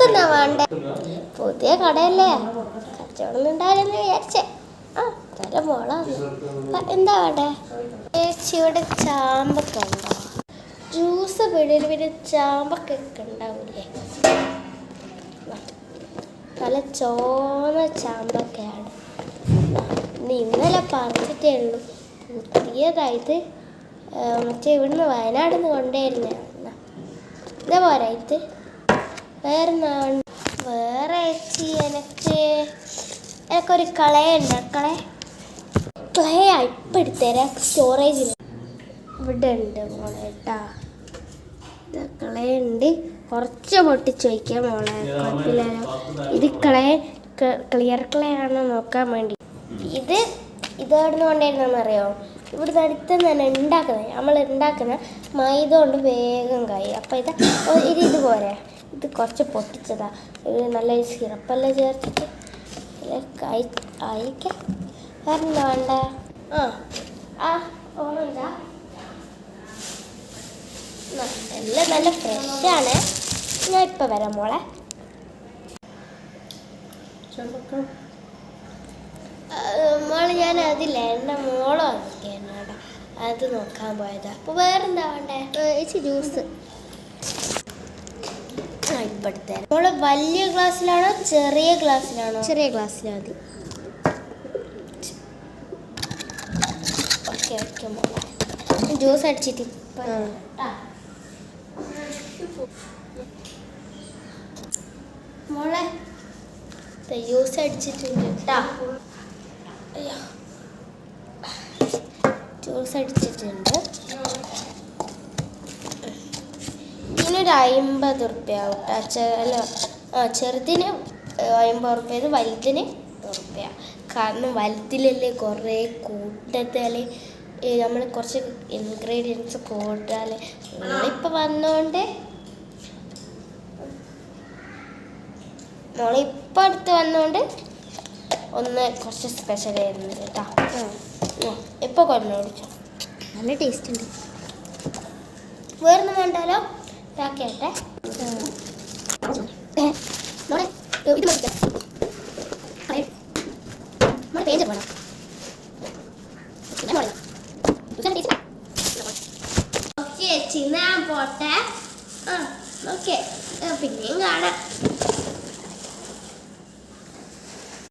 മോക്കെന്നാ വേണ്ടേ? പുതിയ കടയല്ലേ, കച്ചവടം ഉണ്ടാവില്ലെന്ന് വിചാരിച്ചേ. ആ നല്ല മോളാണ്. എന്താ വേണ്ടേ? ചേച്ചിയുടെ ചാമ്പക്ക ഉണ്ടോ? ജ്യൂസ് പിടിയിൽ ചാമ്പക്കൊക്കെ ഉണ്ടാവില്ലേ? നല്ല ചോന്ന ചാമ്പക്കയാണ്. ഇന്നലെ പറിച്ചിട്ടേ ഉള്ളൂ. പുതിയതായിട്ട് മറ്റേ ഇവിടുന്ന് വയനാട്ടിൽ നിന്ന് കൊണ്ടുവരുന്ന ഇതേ പോരാ. ഇത് വേറെ ചേച്ചി എനിക്കൊരു കളയുണ്ട്. ക്ലേ ഇപ്പം എടുത്തേരാ. സ്റ്റോറേജിൽ ഇവിടെ ഉണ്ട് മോളെ കേട്ടാ. ക്ലേ ഉണ്ട്. കുറച്ച് പൊട്ടിച്ച് വയ്ക്കാം മോളെ, കുഴപ്പമില്ലല്ലോ. ഇത് ക്ലിയർ ക്ലേ ആണോ നോക്കാൻ വേണ്ടി. ഇതെവിടുന്ന് കൊണ്ടുവരുന്നതെന്നറിയോ? ഇവിടുന്ന് അടുത്ത് തന്നെ നമ്മൾ ഉണ്ടാക്കുന്ന മൈദ കൊണ്ട് വേഗം കഴിയും. അപ്പം ഇത് പോരെ. ഇത് കുറച്ച് പൊട്ടിച്ചതാ. ഇത് നല്ല സിറപ്പെല്ലാം ചേർത്തിട്ട് അയക്കാം. വേറെ എന്താ വേണ്ടേ? ഓറഞ്ചാ? എല്ലാം നല്ല ഫ്രഷാണ്. ഞാൻ ഇപ്പം വരാം മോളെ. മോളെ ഞാൻ അതില്ല, എൻ്റെ മോളോ എന്നോടാ അത് നോക്കാൻ പോയതാ. അപ്പോൾ വേറെന്താ വേണ്ടേ? ചേച്ചി ജ്യൂസ് ഇപ്പോഴത്തെ മോള് വലിയ ഗ്ലാസ്സിലാണോ ചെറിയ ഗ്ലാസ്സിലാണോ? ചെറിയ ഗ്ലാസ്സിലാണ് മതി. ഓക്കെ മോളെ, ജ്യൂസ് അടിച്ചിട്ട് ഇപ്പം മോളെ ജ്യൂസ് അടിച്ചിട്ടുണ്ട് കേട്ടാ. ജ്യൂസ് അടിച്ചിട്ടുണ്ട്. ഇതിനൊരു 50 റുപ്യ കേട്ടോ. ചെറുതിന് 50 റുപ്യ, ഇത് വലുതിന് 100 റുപ്യ. കാരണം വലുതിലല്ലേ കുറേ കൂട്ടത്തിൽ നമ്മൾ കുറച്ച് ഇൻഗ്രീഡിയൻസ് കൂട്ടാൽ നമ്മളിപ്പോൾ വന്നോണ്ട് മോളിപ്പോൾ അടുത്ത് വന്നോണ്ട് ഒന്ന് കുറച്ച് സ്പെഷ്യൽ ആയിരുന്നു കേട്ടോ. ഇപ്പോൾ കൊല്ലം കുടിച്ചോ, നല്ല ടേസ്റ്റ് ഉണ്ട്. വേറൊന്നും വേണ്ടാലോ? പാക്കേട്ടെ. ഓക്കെ ഞാൻ പോട്ടെ. ഓക്കെ പിന്നെയും കാണാം.